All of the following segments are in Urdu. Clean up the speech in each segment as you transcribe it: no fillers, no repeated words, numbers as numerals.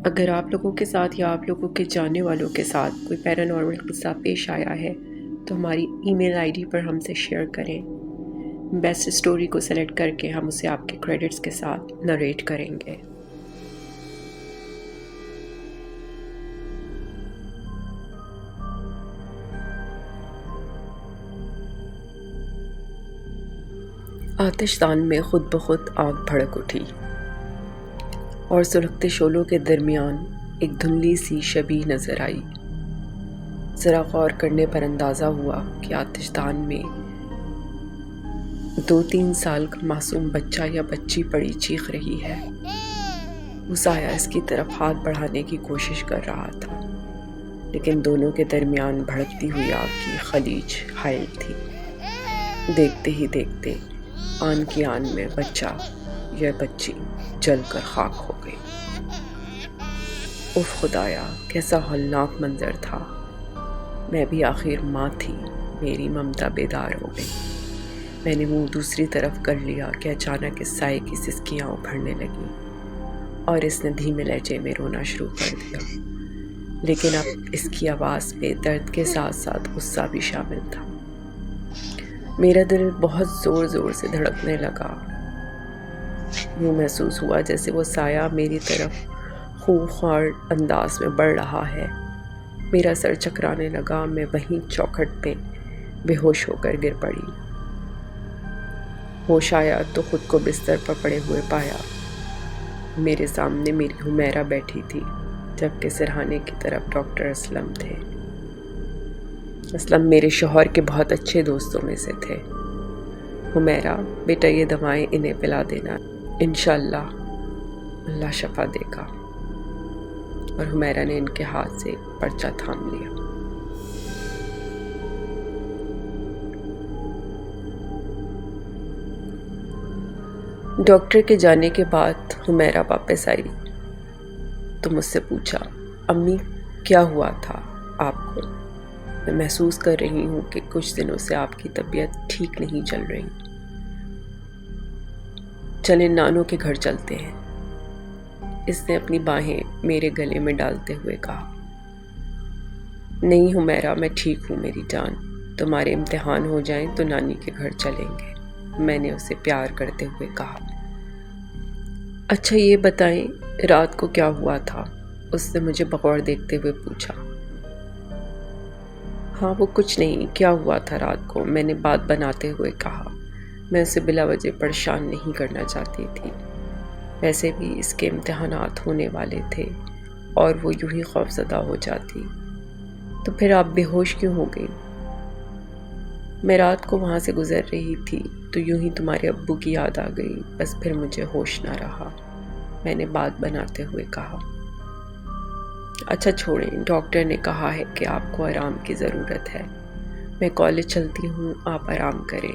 اگر آپ لوگوں کے ساتھ یا آپ لوگوں کے جاننے والوں کے ساتھ کوئی پیرانارمل قصہ پیش آیا ہے تو ہماری ای میل آئی ڈی پر ہم سے شیئر کریں۔ بیسٹ اسٹوری کو سلیکٹ کر کے ہم اسے آپ کے کریڈٹس کے ساتھ نریٹ کریں گے۔ آتش دان میں خود بخود آگ بھڑک اٹھی اور سلگتے شعلوں کے درمیان ایک دھندلی سی شبیہ نظر آئی۔ ذرا غور کرنے پر اندازہ ہوا کہ آتش دان میں 2-3 سال کا معصوم بچہ یا بچی پڑی چیخ رہی ہے۔ وہ سایہ اس کی طرف ہاتھ بڑھانے کی کوشش کر رہا تھا، لیکن دونوں کے درمیان بھڑکتی ہوئی آگ کی خلیج حائل تھی۔ دیکھتے ہی دیکھتے آن کی آن میں بچہ یا بچی جل کر خاک ہو گئی۔ اف خدایا، کیسا ہولناک منظر تھا! میں بھی آخر ماں تھی، میری ممتا بیدار ہو گئی۔ میں نے منہ دوسری طرف کر لیا کہ اچانک اس سائے کی سسکیاں ابھرنے لگیں اور اس نے دھیمے لہجے میں رونا شروع کر دیا، لیکن اب اس کی آواز میں درد کے ساتھ ساتھ غصہ بھی شامل تھا۔ میرا دل بہت زور زور سے دھڑکنے لگا۔ یوں محسوس ہوا جیسے وہ سایہ میری طرف خوخوار انداز میں بڑھ رہا ہے۔ میرا سر چکرانے لگا، میں وہیں چوکھٹ پہ بے ہوش ہو کر گر پڑی۔ ہوش آیا تو خود کو بستر پر پڑے ہوئے پایا۔ میرے سامنے میری حمیرہ بیٹھی تھی، جبکہ سرہانے کی طرف ڈاکٹر اسلم تھے۔ اسلم میرے شوہر کے بہت اچھے دوستوں میں سے تھے۔ حمیرہ، بیٹا یہ دوائیں انہیں پلا دینا، انشاءاللہ اللہ شفا دے گا۔ اور حمیرہ نے ان کے ہاتھ سے پرچہ تھام لیا۔ ڈاکٹر کے جانے کے بعد حمیرہ واپس آئی تو مجھ سے پوچھا، امی کیا ہوا تھا آپ کو؟ میں محسوس کر رہی ہوں کہ کچھ دنوں سے آپ کی طبیعت ٹھیک نہیں چل رہی۔ چلیں نانو کے گھر چلتے ہیں، اس نے اپنی باہیں میرے گلے میں ڈالتے ہوئے کہا۔ نہیں حمیرہ، میں ٹھیک ہوں میری جان، تمہارے امتحان ہو جائیں تو نانی کے گھر چلیں گے، میں نے اسے پیار کرتے ہوئے کہا۔ اچھا یہ بتائیں رات کو کیا ہوا تھا؟ اس نے مجھے بغور دیکھتے ہوئے پوچھا۔ ہاں وہ کچھ نہیں، کیا ہوا تھا رات کو؟ میں نے بات بناتے ہوئے کہا۔ میں اسے بلا وجہ پریشان نہیں کرنا چاہتی تھی، ویسے بھی اس کے امتحانات ہونے والے تھے اور وہ یوں ہی خوفزدہ ہو جاتی۔ تو پھر آپ بے ہوش کیوں ہو گئی؟ میں رات کو وہاں سے گزر رہی تھی تو یوں ہی تمہارے ابو کی یاد آ گئی، بس پھر مجھے ہوش نہ رہا، میں نے بات بناتے ہوئے کہا۔ اچھا چھوڑیں، ڈاکٹر نے کہا ہے کہ آپ کو آرام کی ضرورت ہے، میں کالج چلتی ہوں، آپ آرام کریں،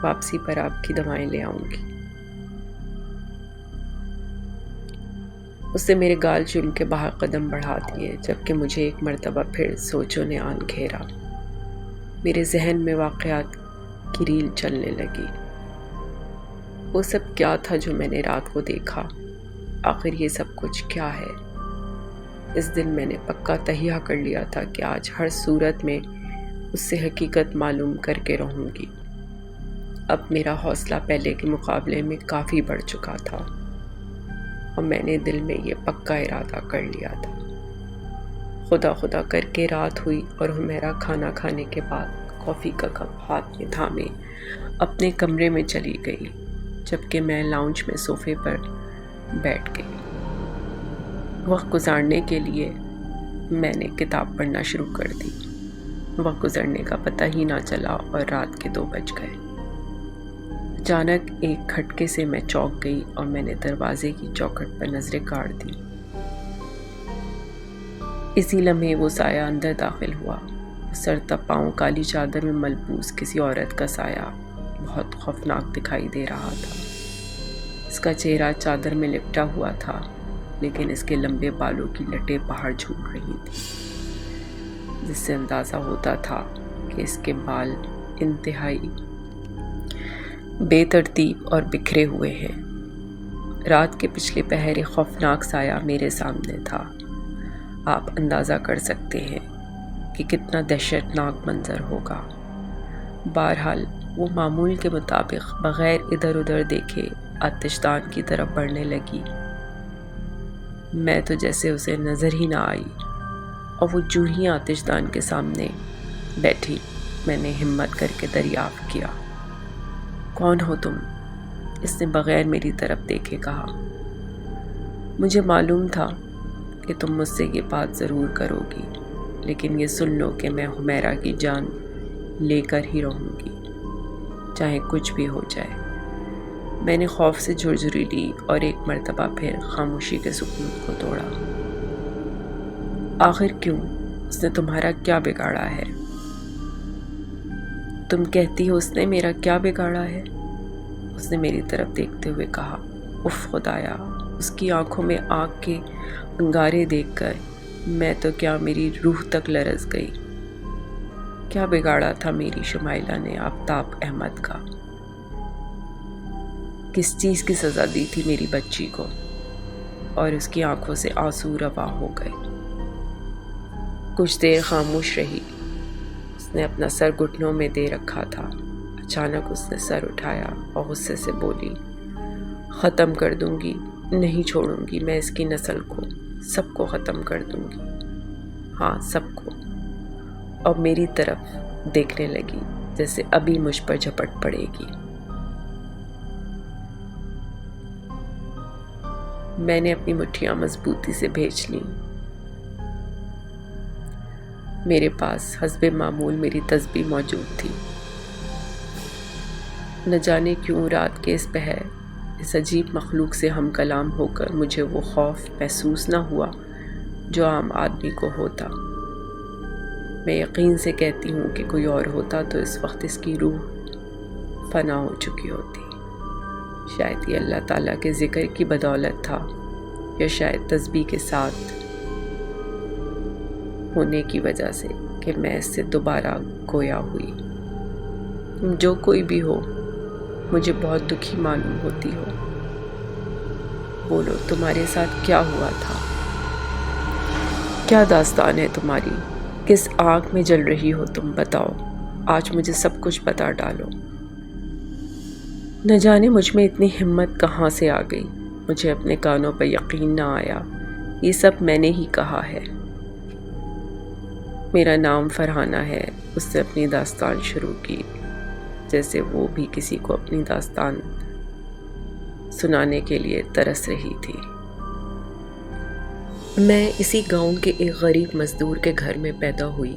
واپسی پر آپ کی دوائیں لے آؤں گی۔ اس نے میرے گال چوم کے باہر قدم بڑھا دیے، جبکہ مجھے ایک مرتبہ پھر سوچوں نے آن گھیرا۔ میرے ذہن میں واقعات کی ریل چلنے لگی۔ وہ سب کیا تھا جو میں نے رات کو دیکھا؟ آخر یہ سب کچھ کیا ہے؟ اس دن میں نے پکا تہیہ کر لیا تھا کہ آج ہر صورت میں اس سے حقیقت معلوم کر کے رہوں گی۔ اب میرا حوصلہ پہلے کے مقابلے میں کافی بڑھ چکا تھا اور میں نے دل میں یہ پکا ارادہ کر لیا تھا۔ خدا خدا کر کے رات ہوئی اور حمیرہ کھانا کھانے کے بعد کافی کا کپ ہاتھ میں تھامے اپنے کمرے میں چلی گئی، جبکہ میں لاؤنج میں صوفے پر بیٹھ گئی۔ وقت گزارنے کے لیے میں نے کتاب پڑھنا شروع کر دی۔ وقت گزرنے کا پتہ ہی نہ چلا اور رات کے 2 بج گئے۔ اچانک ایک کھٹکے سے میں چونک گئی اور میں نے دروازے کی چوکھٹ پر نظریں گاڑ دی۔ اسی لمحے وہ سایہ اندر داخل ہوا۔ سر تا پاؤں کالی چادر میں ملبوس کسی عورت کا سایہ بہت خوفناک دکھائی دے رہا تھا۔ اس کا چہرہ چادر میں لپٹا ہوا تھا، لیکن اس کے لمبے بالوں کی لٹیں باہر جھول رہی تھیں، جس سے اندازہ ہوتا تھا کہ اس کے بال انتہائی بے ترتیب اور بکھرے ہوئے ہیں۔ رات کے پچھلے پہر ایک خوفناک سایہ میرے سامنے تھا۔ آپ اندازہ کر سکتے ہیں کہ کتنا دہشتناک منظر ہوگا۔ بہرحال وہ معمول کے مطابق بغیر ادھر ادھر دیکھے آتش دان کی طرف بڑھنے لگی۔ میں تو جیسے اسے نظر ہی نہ آئی، اور وہ جو ہی آتش دان کے سامنے بیٹھی، میں نے ہمت کر کے دریافت کیا، کون ہو تم؟ اس نے بغیر میری طرف دیکھے کہا۔ مجھے معلوم تھا کہ تم مجھ سے یہ بات ضرور کرو گی، لیکن یہ سن لو کہ میں حمیرہ کی جان لے کر ہی رہوں گی، چاہے کچھ بھی ہو جائے۔ میں نے خوف سے جھرجھری لی اور ایک مرتبہ پھر خاموشی کے سکون کو توڑا۔ آخر کیوں؟ اس نے تمہارا کیا بگاڑا ہے؟ تم کہتی ہو اس نے میرا کیا بگاڑا ہے؟ اس نے میری طرف دیکھتے ہوئے کہا۔ اف خدایا، اس کی آنکھوں میں آگ کے انگارے دیکھ کر میں تو کیا میری روح تک لرز گئی۔ کیا بگاڑا تھا میری شمائلہ نے آفتاب احمد کا؟ کس چیز کی سزا دی تھی میری بچی کو؟ اور اس کی آنکھوں سے آنسو رواں ہو گئے۔ کچھ دیر خاموش رہی۔ اس نے اپنا سر گھٹنوں میں دے رکھا تھا۔ اچانک اس نے سر اٹھایا اور غصے سے بولی، ختم کر دوں گی، نہیں چھوڑوں گی میں اس کی نسل کو، سب کو ختم کر دوں گی، ہاں سب کو۔ اور میری طرف دیکھنے لگی جیسے ابھی مجھ پر جھپٹ پڑے گی۔ میں نے اپنی مٹھیاں مضبوطی سے بھیج لیں۔ میرے پاس حسب معمول میری تسبیح موجود تھی۔ نہ جانے کیوں رات کے اس پہر اس عجیب مخلوق سے ہم کلام ہو کر مجھے وہ خوف محسوس نہ ہوا جو عام آدمی کو ہوتا۔ میں یقین سے کہتی ہوں کہ کوئی اور ہوتا تو اس وقت اس کی روح فنا ہو چکی ہوتی۔ شاید یہ اللہ تعالیٰ کے ذکر کی بدولت تھا، یا شاید تسبیح کے ساتھ ہونے کی وجہ سے کہ میں اس سے دوبارہ گویا ہوئی۔ تم جو کوئی بھی ہو، مجھے بہت دکھی معلوم ہوتی ہو۔ بولو، تمہارے ساتھ کیا ہوا تھا؟ کیا داستان ہے تمہاری؟ کس آگ میں جل رہی ہو تم؟ بتاؤ، آج مجھے سب کچھ بتا ڈالو۔ نہ جانے مجھ میں اتنی ہمت کہاں سے آ گئی، مجھے اپنے کانوں پر یقین نہ آیا۔ یہ سب میں نے ہی کہا ہے۔ میرا نام فرحانہ ہے، اس نے اپنی داستان شروع کی، جیسے وہ بھی کسی کو اپنی داستان سنانے کے لیے ترس رہی تھی۔ میں اسی گاؤں کے ایک غریب مزدور کے گھر میں پیدا ہوئی۔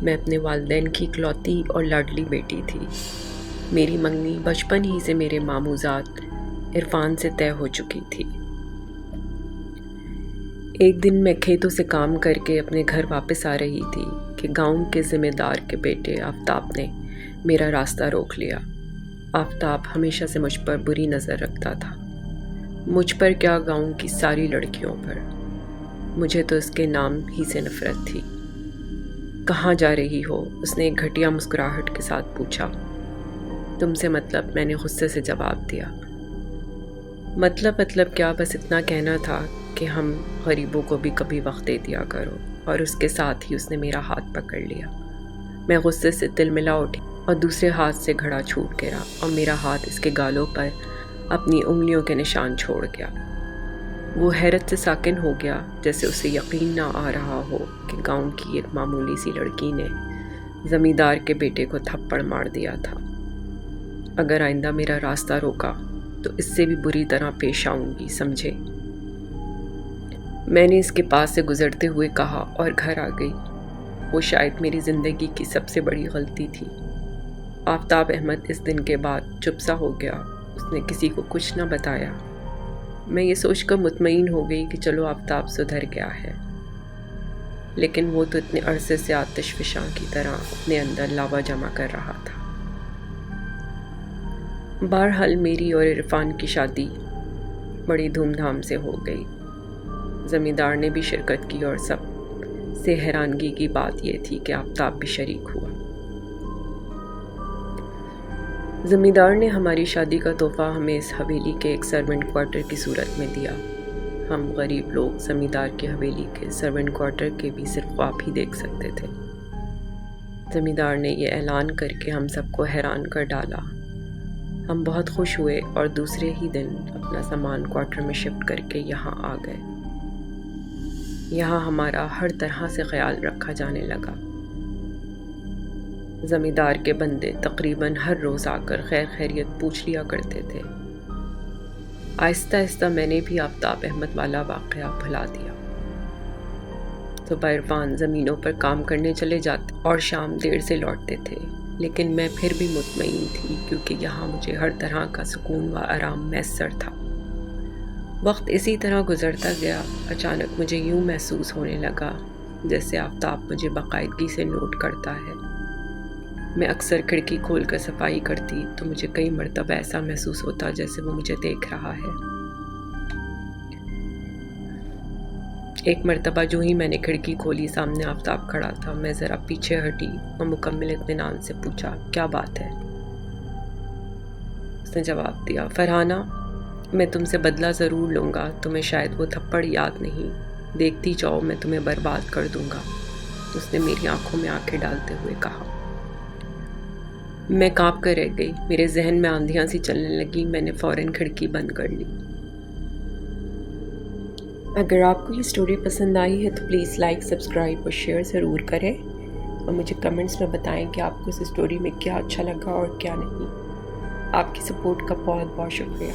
میں اپنے والدین کی اکلوتی اور لاڈلی بیٹی تھی۔ میری منگنی بچپن ہی سے میرے ماموزات عرفان سے طے ہو چکی تھی۔ ایک دن میں کھیتوں سے کام کر کے اپنے گھر واپس آ رہی تھی کہ گاؤں کے ذمہ دار کے بیٹے آفتاب نے میرا راستہ روک لیا۔ آفتاب ہمیشہ سے مجھ پر بری نظر رکھتا تھا، مجھ پر کیا گاؤں کی ساری لڑکیوں پر۔ مجھے تو اس کے نام ہی سے نفرت تھی۔ کہاں جا رہی ہو؟ اس نے ایک گھٹیا مسکراہٹ کے ساتھ پوچھا۔ تم سے مطلب؟ میں نے غصے سے جواب دیا۔ مطلب کیا، بس اتنا کہنا تھا کہ ہم غریبوں کو بھی کبھی وقت دے دیا کرو۔ اور اس کے ساتھ ہی اس نے میرا ہاتھ پکڑ لیا۔ میں غصے سے تلملا اٹھی اور دوسرے ہاتھ سے گھڑا چھوٹ گیا اور میرا ہاتھ اس کے گالوں پر اپنی انگلیوں کے نشان چھوڑ گیا۔ وہ حیرت سے ساکن ہو گیا، جیسے اسے یقین نہ آ رہا ہو کہ گاؤں کی ایک معمولی سی لڑکی نے زمیندار کے بیٹے کو تھپڑ مار دیا تھا۔ اگر آئندہ میرا راستہ روکا تو اس سے بھی بری طرح پیش آؤں گی، سمجھے؟ میں نے اس کے پاس سے گزرتے ہوئے کہا اور گھر آ گئی۔ وہ شاید میری زندگی کی سب سے بڑی غلطی تھی۔ آفتاب احمد اس دن کے بعد چپ سا ہو گیا۔ اس نے کسی کو کچھ نہ بتایا۔ میں یہ سوچ کر مطمئن ہو گئی کہ چلو آفتاب سدھر گیا ہے، لیکن وہ تو اتنے عرصے سے آتش فشاں کی طرح اپنے اندر لاوا جمع کر رہا تھا۔ بہرحال میری اور عرفان کی شادی بڑی دھوم دھام سے ہو گئی۔ زمیندار نے بھی شرکت کی اور سب سے حیرانگی کی بات یہ تھی کہ آفتاب بھی شریک ہوا۔ زمیندار نے ہماری شادی کا تحفہ ہمیں اس حویلی کے ایک سرونٹ کوارٹر کی صورت میں دیا۔ ہم غریب لوگ زمیندار کی حویلی کے سرونٹ کوارٹر کے بھی صرف خواب ہی دیکھ سکتے تھے۔ زمیندار نے یہ اعلان کر کے ہم سب کو حیران کر ڈالا۔ ہم بہت خوش ہوئے اور دوسرے ہی دن اپنا سامان کوارٹر میں شفٹ کر کے یہاں آ گئے۔ یہاں ہمارا ہر طرح سے خیال رکھا جانے لگا۔ زمیندار کے بندے تقریباً ہر روز آ کر خیر خیریت پوچھ لیا کرتے تھے۔ آہستہ آہستہ میں نے بھی آفتاب احمد والا واقعہ بھلا دیا۔ صبح عرفان زمینوں پر کام کرنے چلے جاتے اور شام دیر سے لوٹتے تھے، لیکن میں پھر بھی مطمئن تھی کیونکہ یہاں مجھے ہر طرح کا سکون و آرام میسر تھا۔ وقت اسی طرح گزرتا گیا۔ اچانک مجھے یوں محسوس ہونے لگا جیسے آفتاب مجھے باقاعدگی سے نوٹ کرتا ہے۔ میں اکثر کھڑکی کھول کر صفائی کرتی تو مجھے کئی مرتبہ ایسا محسوس ہوتا جیسے وہ مجھے دیکھ رہا ہے۔ ایک مرتبہ جو ہی میں نے کھڑکی کھولی سامنے آفتاب کھڑا تھا۔ میں ذرا پیچھے ہٹی اور مکمل اطمینان سے پوچھا، کیا بات ہے؟ اس نے جواب دیا، فرحانہ، میں تم سے بدلہ ضرور لوں گا، تمہیں شاید وہ تھپڑ یاد نہیں، دیکھتی جاؤ میں تمہیں برباد کر دوں گا، اس نے میری آنکھوں میں آنکھیں ڈالتے ہوئے کہا۔ میں کانپ کر رہ گئی، میرے ذہن میں آندھیاں سی چلنے لگی۔ میں نے فوراً کھڑکی بند کر لی۔ اگر آپ کو یہ سٹوری پسند آئی ہے تو پلیز لائک، سبسکرائب اور شیئر ضرور کریں، اور مجھے کمنٹس میں بتائیں کہ آپ کو اس سٹوری میں کیا اچھا لگا اور کیا نہیں۔ آپ کی سپورٹ کا بہت بہت شکریہ۔